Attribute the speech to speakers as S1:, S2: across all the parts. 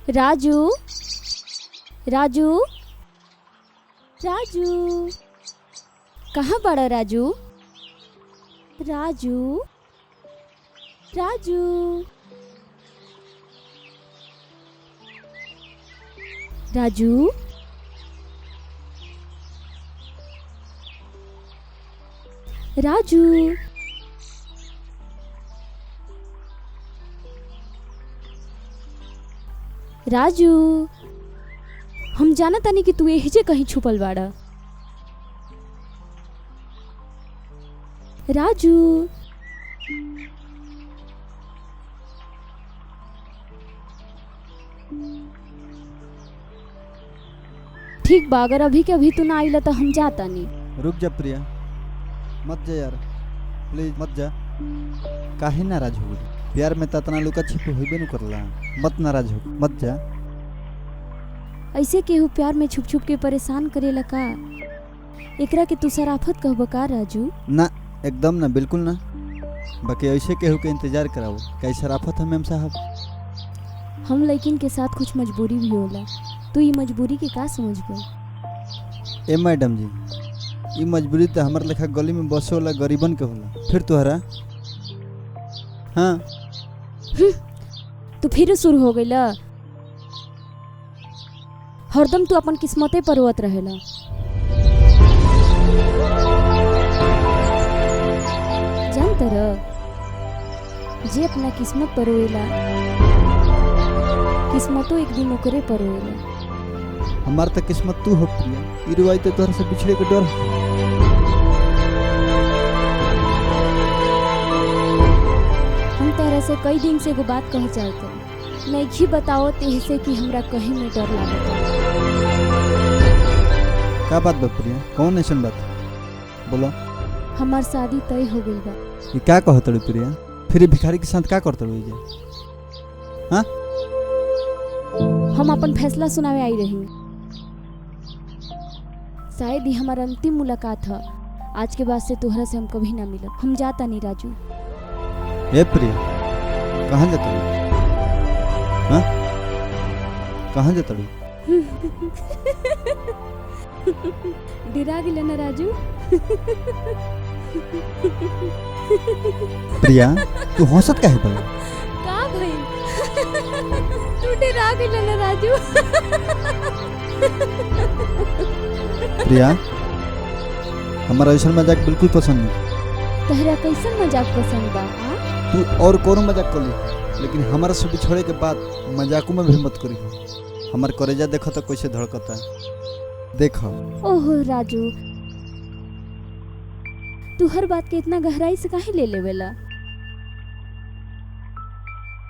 S1: राजू राजू राजू कहाँ बड़ा राजू? राजू राजू राजू राजू राजू हम जाना तानी कि तू एहिजे कहीं छुपल बाड़ा। राजू ठीक बा, अगर अभी के अभी तू ना आइला तो हम जाता नहीं।
S2: रुक जा प्रिया, मत जा यार, प्लीज मत जा। काहे नाराज हो गई? प्यार में तना लुका छिपे होइबे न करला। मत नाराज हो, मत जा।
S1: ऐसे केहू प्यार में छुप छुप के परेशान करेला का? एकरा के तू शराफत कहबो का राजू?
S2: ना, एकदम ना, बिल्कुल ना। बाकी ऐसे केहू के इंतजार कराओ, कैसे शराफत है मैम साहब?
S1: हम लड़किन के साथ कुछ मजबूरी भी होला, तू ये मजबूरी के का समझबो?
S2: ए मैडम जी, ये मजबूरी तो हमारे लेखा गली में बसे वाला गरीबन के होला। फिर तोहरा हाँ
S1: तू फिर शुरू हो गईला। हरदम तू अपन किस्मते पर रोवत रहेला। जानता रह, जे अपना किस्मत पर रोएला, किस्मतों एक दिन ओकरे पर रोएला।
S2: हमार तो किस्मत तू हो प्रिया, ई रुआई तो तोहरा से बिछड़े के डर।
S1: हम तोहरा से कई दिन से एगो बात कहे चाहते, नहीं बताओ तेह से कि हमरा कहीं में डर लागता।
S2: का बात बा प्रिया? कौन ऐसन बात बोलो?
S1: हमार शादी तय हो गई बा।
S2: ये क्या कहत रे प्रिया? फिर भिखारी के साथ का करत रे जे? हां,
S1: हम अपन फैसला सुनावे आई रही। शायद ही हमारा अंतिम मुलाकात है। आज के बाद से तोहरा से हम कभी ना मिलब। हम जाता नहीं राजू।
S2: ए प्रिया, कहाँ जाता रे? हाँ, कहाँ जाता रे?
S1: डरा गिले ना राजू?
S2: प्रिया, तू हंसत काहे बा?
S1: का भइल? तू डरा गिले ना राजू?
S2: प्रिया, हमारा ऐसा मजाक बिल्कुल पसंद नहीं।
S1: तहरा कैसन मजाक पसंद बा?
S2: तू और कोनो मजाक कर ली, लेकिन हमारा से बिछड़े के बाद मजाकों में भी मत करी। हमार करेजा देखो तो कैसे धड़कता है, देखो।
S1: ओहो राजू, तू हर बात के इतना गहराई से काहे ले लेवेला?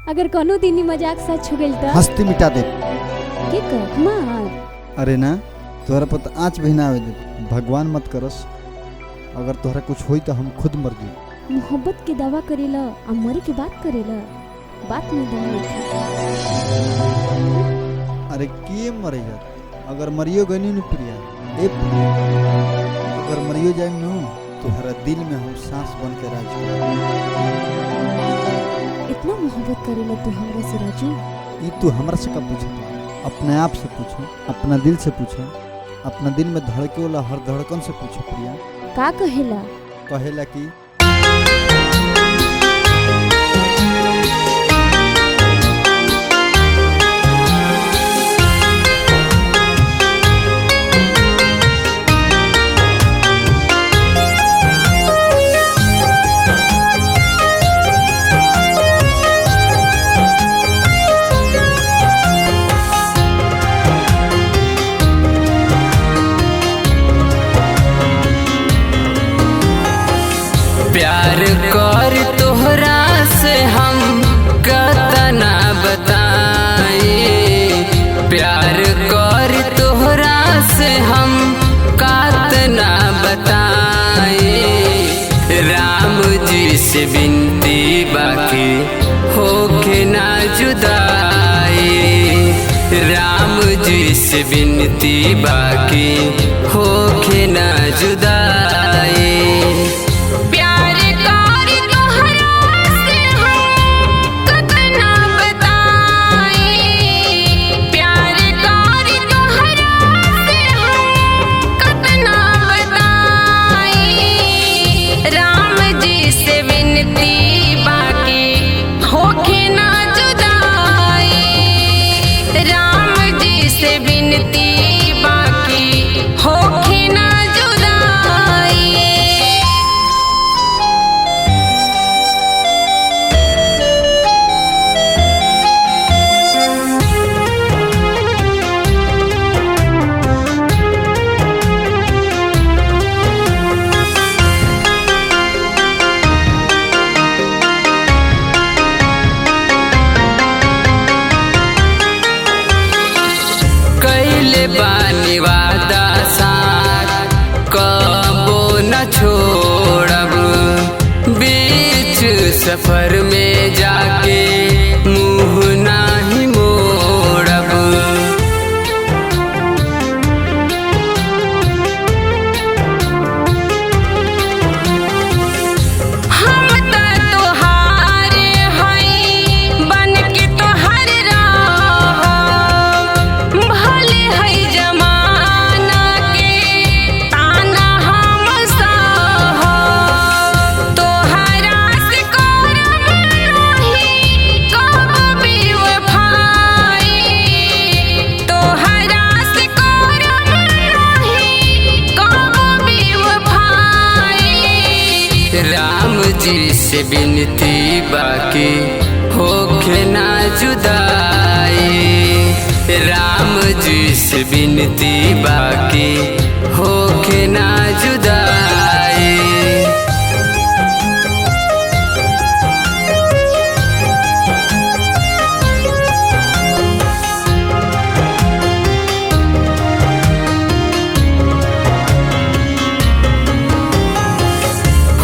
S1: अगर कोनो दिन मजाक सच हो गेल त
S2: हस्ती मिटा दे।
S1: के कर मार?
S2: अरे ना, तोहरा पता आँच भी ना आवे दे। भगवान मत करस, अगर तोहरा कुछ होई तो हम खुद मर जाई।
S1: मोहब्बत के दावा करेला आ मरे के बात करेला, बात में दम नहीं।
S2: अरे के मरे यार? अगर मरियो गई न प्रिया, ए प्रिया, अगर मरियो जाए न, तोहरा दिल में हम सांस बन के राज करें।
S1: इतना मोहब्बत करेला तू हमरा से राजू?
S2: ये तू हमरा से कब पूछे? अपने आप से पूछो, अपना दिल से पूछो, अपना दिल में धड़के वाला हर धड़कन से पूछो प्रिया।
S1: का कहेला?
S2: कहेला कि
S3: प्यार कर तोहरा से हम कतना बताए, प्यार कर तोहरा से हम कतना बताए। राम जी से बिनती बाकी होके ना जुदाई, राम जी से बिनती बाकी होके ना जुदाई। सफर में जाके मुँह नाही मोड़ब। हम त तोहार हई बन के तोहर रहब, भले हई जमाना के ताना हम सहब। तोहरा से करब नहीं कब बेवफाई, तोहरा से करब नहीं कब बेवफाई। राम जी से बिनती बाकी होखे ना जुदाई, राम जी से बिनती बाकी होखे ना जुदाई।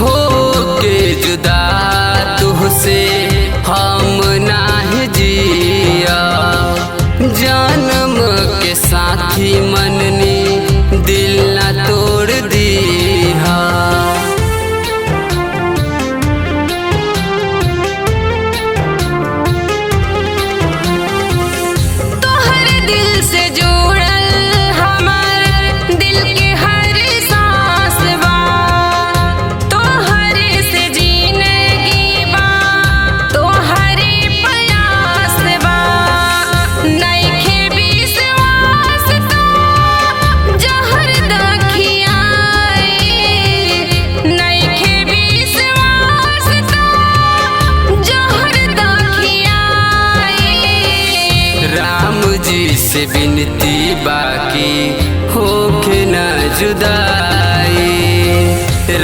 S3: हो के जुदा तुहसे हम नाही जिया, जन्म के साथी मननी दिल ना तोड़ दीहा। तोहर दिल से जुड़ल हमर दिल के हर सांस बा, तोहरे से जिंदगी बा, तोहरे प्रयास बा। नइखे विश्वास तो जहर दखियाई, नइखे विश्वास तो जहर दखियाई। राम जी से बिनती बाकी होखे ना जुदाई,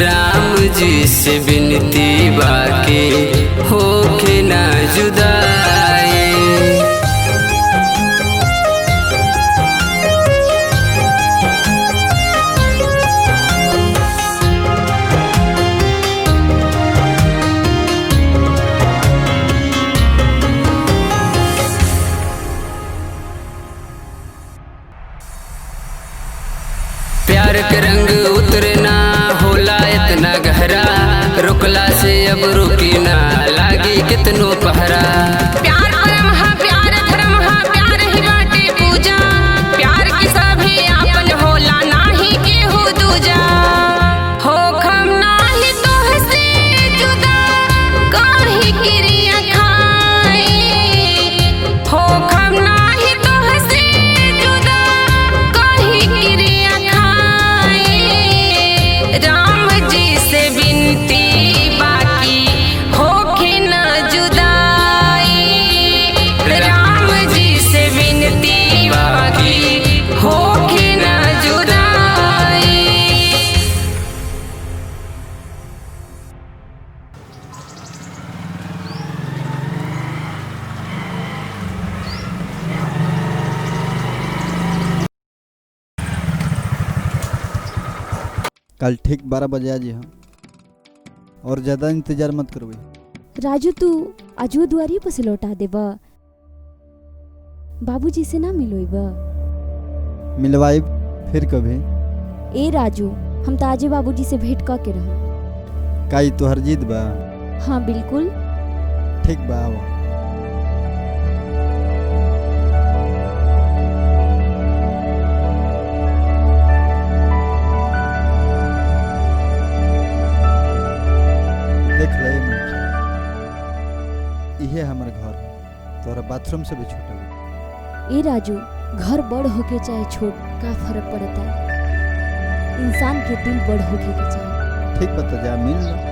S3: राम जी से बिनती बाकी होखे ना जुदाई। प्यार के रंग उतरना होला इतना गहरा, रुकला से अब रुकी ना लागी कितनो पहरा। प्यार परम हा प्यार धर्म हा प्यार ही बाटे पूजा, प्यार की सभी आपन होला नाही केहू दूजा। हो खम नाही तोहसे जुदा काहे क्रिया खाई, हो खम नाही तोहसे जुदा काहे क्रिया खाई। राम जी से बिनती बाकी होखे ना जुदाई, राम जी से बिनती बाकी होखे ना जुदाई।
S2: कल ठीक 12 बजे आ जी हम, और ज़्यादा इंतजार मत करबे।
S1: राजू तू अजू दुआरी पर से लौटा देबा, बाबूजी से ना मिलोइबा।
S2: मिलवाई फिर कभी।
S1: ए राजू हम तो आजे बाबूजी से भेंट क के रह।
S2: काई तोहर जीत बा?
S1: हाँ बिल्कुल।
S2: ठीक बा आओ। देख ले मुझे, इहे हमर घर है, तोरा बाथरूम से भी छोटा है।
S1: ए राजू घर बड़ होके चाहे छोट का फर्क पड़ता है, इंसान के दिल बड़ होके के चाहे।
S2: ठीक बता जा मिल लो।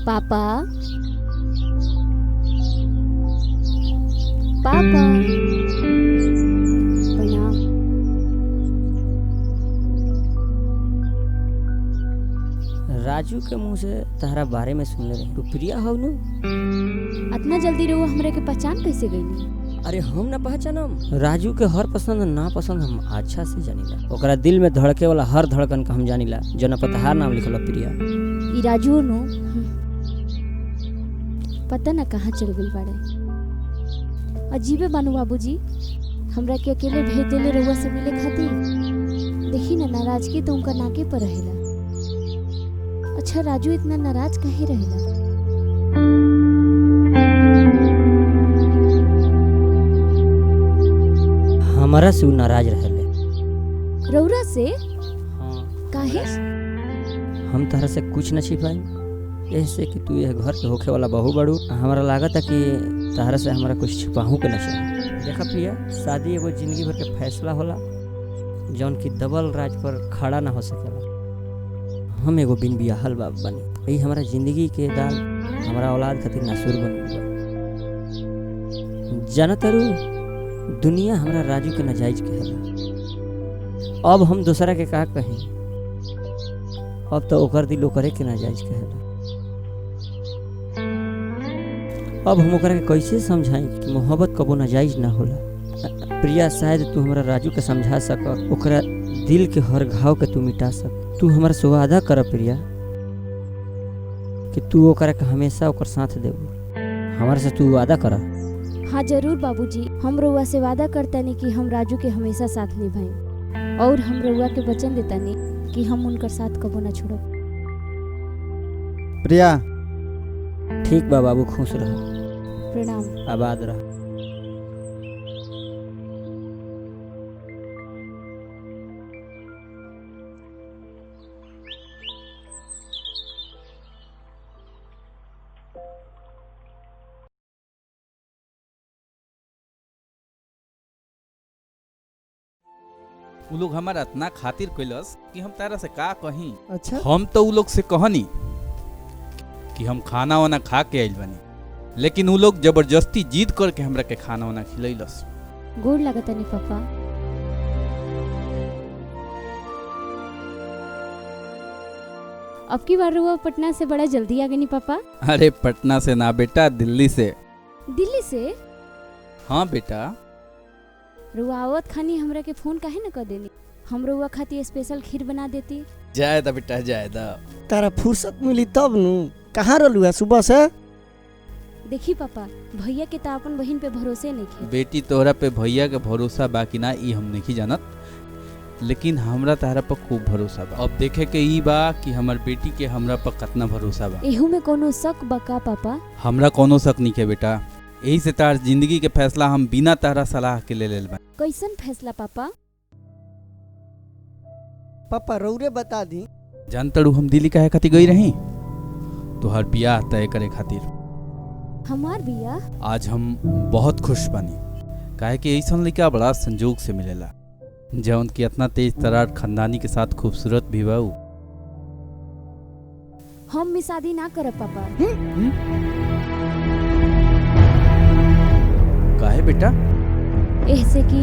S1: पापा पापा प्रणाम।
S4: राजू के मुंह से तहरा बारे में सुनले रही तू प्रिया हो नु।
S1: इतना जल्दी रहुआ हमरा के पहचान कैसे गईनी?
S4: अरे हम ना पहचानम, राजू के हर पसंद ना पसंद हम अच्छा से जानिला। ओकरा दिल में धड़के वाला हर धड़कन का हम जानिला। जना पतहार नाम लिखल बा प्रिया।
S1: ई राजू नो पता ना कहाँ चल गई बाड़े। अजीबे बानू बाबूजी, हमरा के अकेले भेज देले रहुआ से मिले खातिर। देखी ना नाराजगी तो उनका नाके पर रहेला। अच्छा राजू इतना नाराज काहे रहेला?
S4: हमारा से उ नाराज रहले।
S1: रौरा से?
S4: हाँ।
S1: काहे?
S4: हम तहरा से कुछ न छिपाई ऐसे कि तू यह घर के होखे वाला बहू बड़ू। हमारा लागत है कि तहरा से हमारा कुछ छिपाहू के न चाहिए। देखा प्रिया, शादी एगो जिंदगी भर के फैसला होला जौन की दबल राज पर खड़ा ना हो सकेला। हम एगो बिन बियाहल बाप बनी, यही हमारा जिंदगी के दाल हमारा औलाद खातिर नासुर बन गया। जाना तारू, दुनिया हमारा राजू के नाजायज कहेला। अब हम दूसरा के का कहीं? अब तो ओकर दिल ओकरे के नाजायज कहेला। अब हम ओकरा के कैसे समझाई कि मोहब्बत कबो नाजायज ना होला। प्रिया, शायद तू हमारा राजू के समझा सक, ओकरा दिल के हर घाव के तू मिटा सक। तू हमारा से वादा कर प्रिया कि तू ओकरा के हमेशा ओकर साथ देबू। हमारे से तू वादा कर।
S1: हाँ जरूर बाबूजी, हम रउआ से वादा करतानी कि हम राजू के हमेशा साथ निभाएं और हम रउआ के वचन देतानी कि हम उनकर साथ कबो ना छोड़ब।
S2: प्रिया,
S4: ठीक बा बाबू, खुश रह,
S1: प्रणाम।
S4: आबाद रह।
S5: उ लोग हमारा इतना खातिर कैलस कि हम तारा से का कहीं।
S2: अच्छा
S5: हम तो उ लोग से कहनी कि हम खाना वाना खा के आइल बनी, लेकिन उ लोग जबरदस्ती जीत करके हमरा के खाना वाना खिलैलस।
S1: गोड़ लागतानी पापा। अब की बार रउआ पटना से बड़ा जल्दी आ गई पापा।
S5: अरे पटना से ना बेटा, दिल्ली से।
S1: दिल्ली से?
S5: हाँ बेटा।
S1: रउआ आवत खानी हमरा के फोन काहे न कर देनी? हम रउआ खातिर स्पेशल खीर बना देती।
S5: जायदा बेटा जायदा।
S6: तारा फुर्सत मिली तब नु। कहाँ रहलू है सुबह से?
S1: देखी पापा, भैया के तो अपन बहन पे भरोसे नहीं खे।
S5: बेटी तोहरा पे भैया के भरोसा बाकी ना ई हम नहीं जानत, लेकिन हमरा तारा पर खूब भरोसा बा। अब देखे के ई बा कि हमर बेटी के हमरा पर कितना भरोसा बा।
S1: एहू में कोनो शक बा का पापा?
S5: हमरा कोनो शक नहीं के बेटा। यही से तार जिंदगी के फैसला हम बिना तारा सलाह के ले लेल बा।
S1: कैसन फैसला पापा?
S6: पापा रौरे बता दी।
S5: जानतड़ू हम दिल्ली काहे खातिर गई रही? तोहर बियाह तय करे खातिर।
S1: हमार बियाह?
S5: आज हम बहुत खुश बानी, काहे कि ऐसा लड़का बड़ा संजोग से मिलेला जौन की इतना तेज तरार खानदानी के साथ खूबसूरत भी बा।
S1: हम में शादी ना करब पापा।
S5: काहे बेटा?
S1: ऐसे कि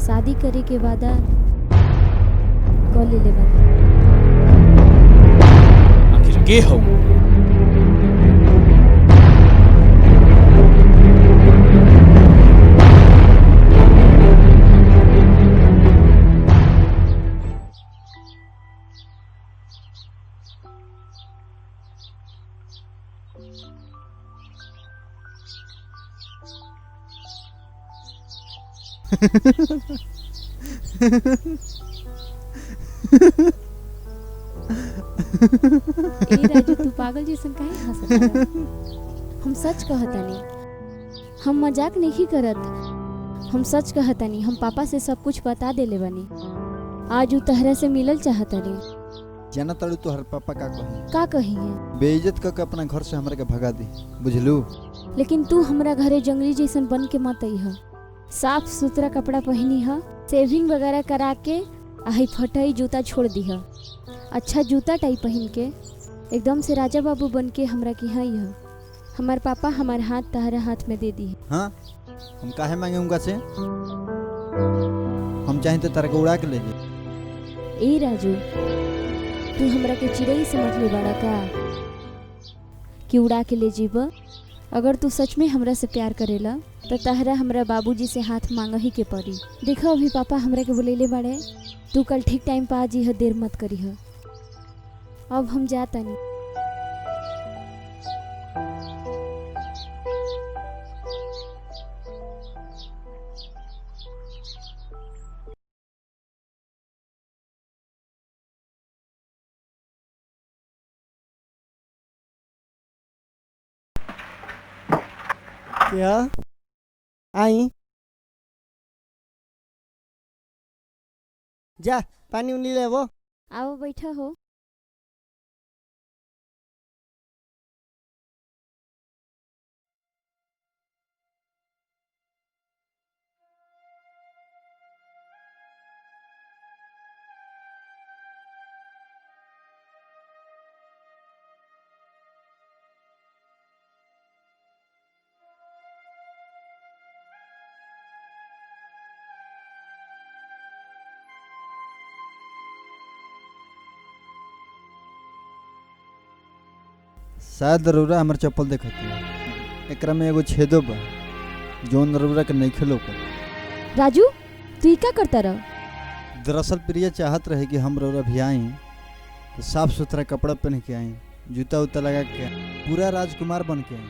S1: शादी करे के वादा कर ले बानी।
S5: आखिर के हो?
S1: ए राजू, तू पागल जैसन काहे हंसत बाड़ा? हम सच कहतानी, हम मजाक नहीं करत। हम सच कहतानी, हम पापा से सब कुछ बता देले बानी। आज उ तहरा से मिलल चाहतानी।
S2: जाना तड़ू तोहर पापा का कही?
S1: का कही है?
S2: बेइज्जत करके अपना घर से हमरा के भगा दी, बुझलू?
S1: लेकिन तू हमरा घरे जंगली जैसन बन के मत अइह। साफ सुथरा कपड़ा पहनी ह, सेविंग वगैरह करा के आई फटाई जूता छोड़ दी है। अच्छा जूता टाई पहन के एकदम से राजा बाबू बन के हमरा की हाँ यह हमार पापा हमार हाथ तहरा हाथ में दे दी है।
S2: हाँ, हम काहे मांगे उनका से? हम चाहें तो तारा को उड़ा के ले जाए।
S1: ए राजू, तू हमरा के चिड़ई समझ ले बाड़ा का कि उड़ा के ले जीब। अगर तू सच में हमरा से प्यार करेला तो तहरा हमरा बाबूजी से हाथ मांग ही के पड़ी। देखो अभी पापा हमरा के बोलेले बाड़े, तू कल ठीक टाइम पे आ जी, देर मत करी। अब हम जाता नहीं।
S6: क्या आई जा पानी उनी ले वो।
S1: आओ बैठा हो।
S2: शायद रउरा हमर चप्पल देखती है, एकरा में एगो छेदो बा जौन रउरा के नहीं खेलो कर।
S1: राजू तू ई का करता रह?
S2: दरअसल प्रिया चाहत रहे कि हम रउरा भी आई तो साफ सुथरा कपड़ा पहन के आई, जूता उता लगा के पूरा राजकुमार बन के आई।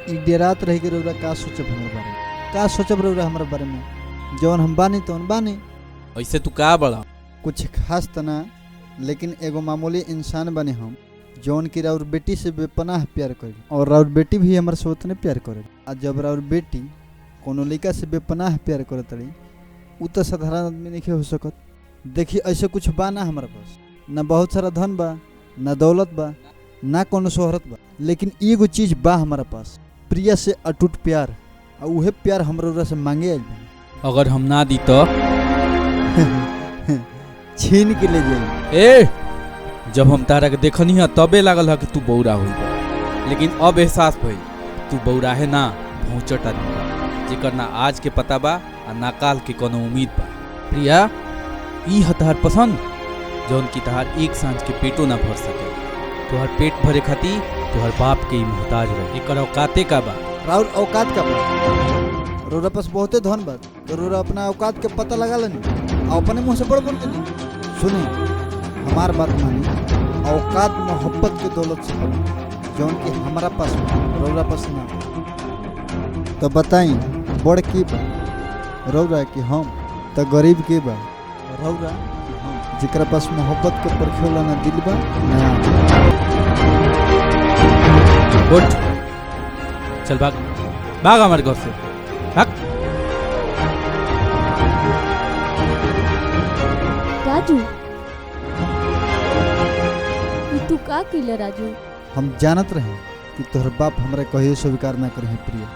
S2: ई डेरात रहे कि रउरा का सोचब हमारे बारे में, का सोचब रउरा हमारे बारे में। जौन हम बानी तौन बानी।
S5: ऐसे तू का बड़ा
S2: कुछ खास तना, लेकिन एगो मामूली इंसान बने हम जौन की राउर बेटी से बेपनाह प्यार करे, और राउर बेटी भी हमारे से उतने प्यार करे। आ जब राउर बेटी कोनो लड़का से बेपनाह प्यार करे तड़ी, उ तो साधारण आदमी नहीं हो सकत। देखिए ऐसे कुछ बा ना हमारे पास, ना बहुत सारा धन बा, ना दौलत बा, ना कोनो शोहरत बा, लेकिन एगो चीज बा हमारा पास, प्रिया से अटूट प्यार। आ उहे प्यार हम रउरा से मांगे आइल बा।
S5: अगर हम ना दी तो
S2: छीन के ले जाई।
S5: ए जब हम तारा के देखनी है तबे लागल है कि तू बौरा हुई बा, लेकिन अब एहसास भइल तू बौरा है ना भौचट आदमी बा, जेकर ना आज के पता बा आ ना काल के कोनो उम्मीद बा। प्रिया ई ह तहार पसंद जौन की तहार एक सांझ के पेटो ना भर सके। तोहर पेट भरे खातिर तोहर बाप के ही मोहताज रहे। एकर औकाते का बा?
S2: राउर औकात का बा? रउरा पास बहुते धन बा, तो रउरा अपना औकात के पता लगा लेनी, अपने मुंह से बड़ बोल देनी। सुनी हमार बात मानी, औकात मोहब्बत के दौलत से बनी, जौन कि हमारा पास रउरा पास ना। तो बताई बड़ की बा, रउरा कि हम, तो गरीब के बा रउरा कि हम, जेकरा पास मोहब्बत के परखेला ना दिल बा ना।
S5: उठ चल भाग भाग हमारे घर से भाग।
S1: राजू ई तू का कइला राजू?
S2: हम जानत रहे कि तोहर बाप हमरा कहियो स्वीकार ना करे। प्रिया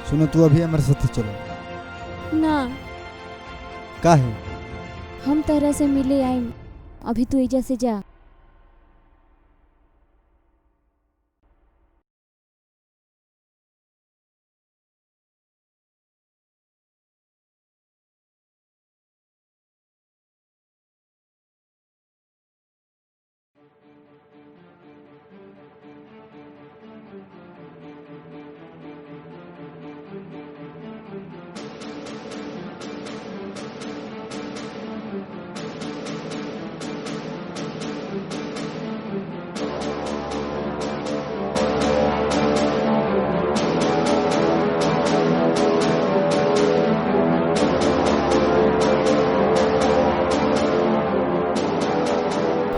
S2: सुनो, तू अभी हमारे साथ चलो।
S1: ना
S2: का है?
S1: हम तरह से मिले आइम, अभी तू एजा से जा।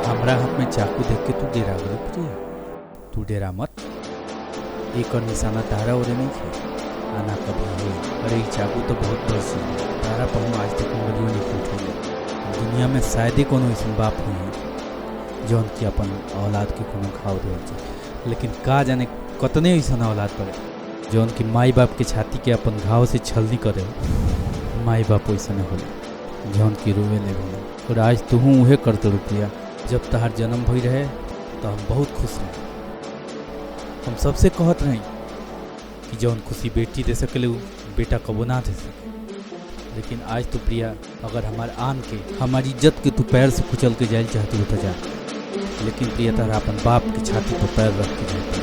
S5: हमरा हाथ में चाकू देख के तू डेरा गई प्रिया। तू डेरा मत, एक और निशाना तारा ओरे नहीं थे आना कभी हुई। अरे चाकू तो बहुत बरसी तारा पर हम आज तक उंगलियों नहीं फूट। दुनिया में शायद ही कोनो ऐसा बाप हुई जौन की अपन औलाद के कोनो घाव दे, लेकिन का जाने कतने ऐसा औलाद पड़े जौन की माई बाप के छाती के अपन घाव से छलनी करे। माई बाप वैसा हो जौन की रोवे ले बोले, और आज तू उहे करते रुपया। जब तहार जन्म भई रहे तो हम बहुत खुश रहे। हम सबसे कहत रही कि जौन खुशी बेटी दे सके उ बेटा कबो ना दे सके, लेकिन आज तो प्रिया अगर हमारे आन के हमारी इज्जत के तू पैर से कुचल के जाए चाहती हो तो जा। लेकिन प्रिया तारा अपन बाप के छाती पर पैर रख के जाती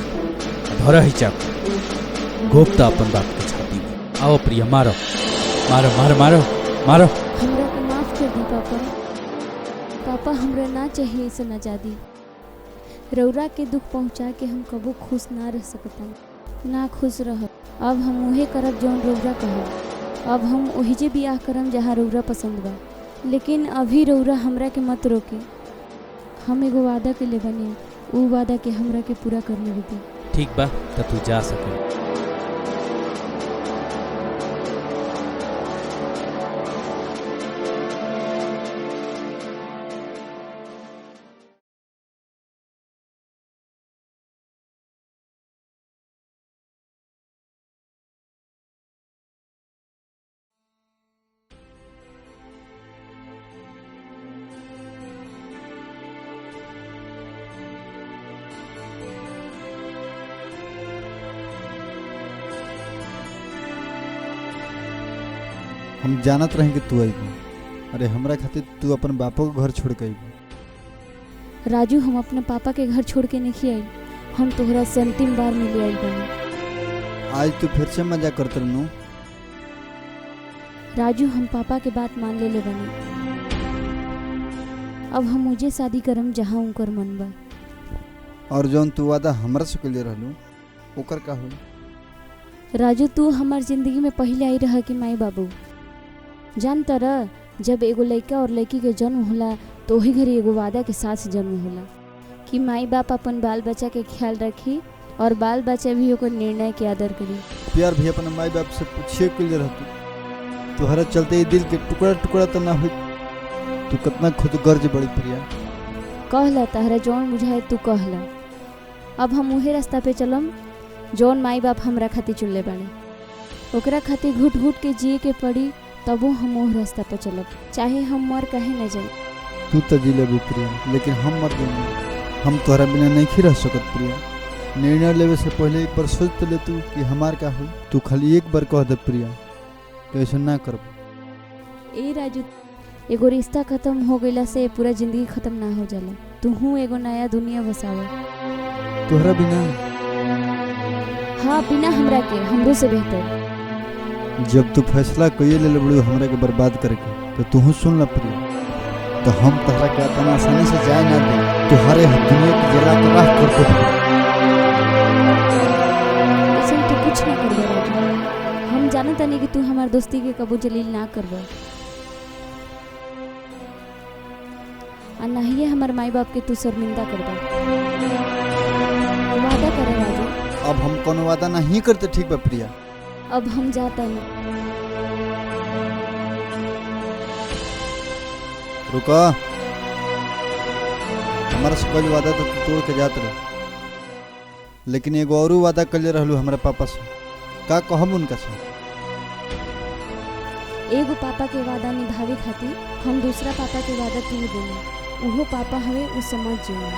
S5: धरा ही चाकू घोपता अपन बाप के छाती में। आओ प्रिया मारो मारो मारो मारो मारो।
S1: हमरा के माफ कर दी पापा। पापा हमरा ना चाहिए ऐसा आजादी। रौरा के दुख पहुँचा के हम कबो खुश ना रह सकता, ना खुश रह। अब हम उहे करब जौन रौरा कहब। अब हम वही जे बियाह करम जहाँ रौरा पसंद बा। लेकिन अभी रौरा हमरा के मत रोके। हम एगो वादा के ले बनी, उ वादा के हमरा के पूरा करने दी।
S5: ठीक बा तो तू जा सके।
S2: हम जानत रहे कि तू आईबू। अरे हमरा खातिर तू अपन बापो के घर छोड़ के आईबू।
S1: राजू हम अपने पापा के घर छोड़ के नहीं आई। हम तोहरा से अंतिम बार मिले आई बनी।
S2: आज तू फिर से मजा करत रहनू।
S1: राजू हम पापा के बात मान ले बनी। अब हम मुझे शादी करम जहाँ उनकर मन बा।
S2: और जौन तू वादा हमरा से कइले रहलू ओकर का होई?
S1: राजू तू हमार जिंदगी में पहले आई रह कि माई बाबू। जान तरह जब एगो लड़का और लड़की के जन्म होला तो वही घड़ी एगो वादा के साथ जन्म होला कि माई बाप अपन बाल बच्चा के ख्याल रखी और बाल बच्चा भी ओकर निर्णय के आदर करी।
S2: प्यार भी अपन माई बाप से पूछे कइले रहतू। तोहरा चलते ही दिल के टुकड़ा टुकड़ा तो ना हुई। तू कितना खुद गर्ज बड़ी प्रिया।
S1: कहला तहरा जौन बुझाए तू कहला। अब हम उहे रास्ता पे चलम जौन माई बाप हमरा खातिर चुनले बाड़े। ओकरा खातिर घुट घुट के जिए के पड़ी तबो हम ओह रास्ता पे चलब, चाहे हम मर कहे न जाए।
S2: तू तो जी लेबू प्रिया, लेकिन हम मर जाएंगे। हम तोहरा बिना नहीं रह सकत प्रिया। निर्णय लेवे से पहले एक बार सोच तो ले तू कि हमार का हो। तू खाली एक बार कह दे प्रिया तो ऐसा ना करब।
S1: ए राजू एगो रिश्ता खत्म हो गईला से पूरा जिंदगी खत्म ना हो जाला। तू एगो नया दुनिया बसावा।
S2: तोहरा बिना?
S1: हाँ बिना हमरा के, हमरो से बेहतर।
S2: जब तू फैसला कइए ले बड़ू हमरा के बर्बाद करके तो तू सुन ला प्रिया। तो हम तोहरा के इतना आसानी से जाए ना दे। तुम्हारे दुनिया की जला के राख कर दे।
S1: ऐसा तू कुछ ना करबा राजू। हम जानत नहीं कि तू हमार दोस्ती के कबू जलील ना करबा। और ना ही हमार माई बाप के तू शर्मिंदा करबा। वादा करे राजू।
S2: अब हम कोनो वादा नहीं करते। ठीक बा प्रिया।
S1: अब हम जाता नहीं।
S2: रुका। हमारा से कोई वादा तो तू तोड़ के जात रह, लेकिन एगो और वादा कइले रहलू हमारे पापा से। का कहब उनका से?
S1: एगो पापा के वादा निभावे खातिर हम दूसरा पापा के वादा तोड़ देना। उहो पापा हवे उ समझ जाए।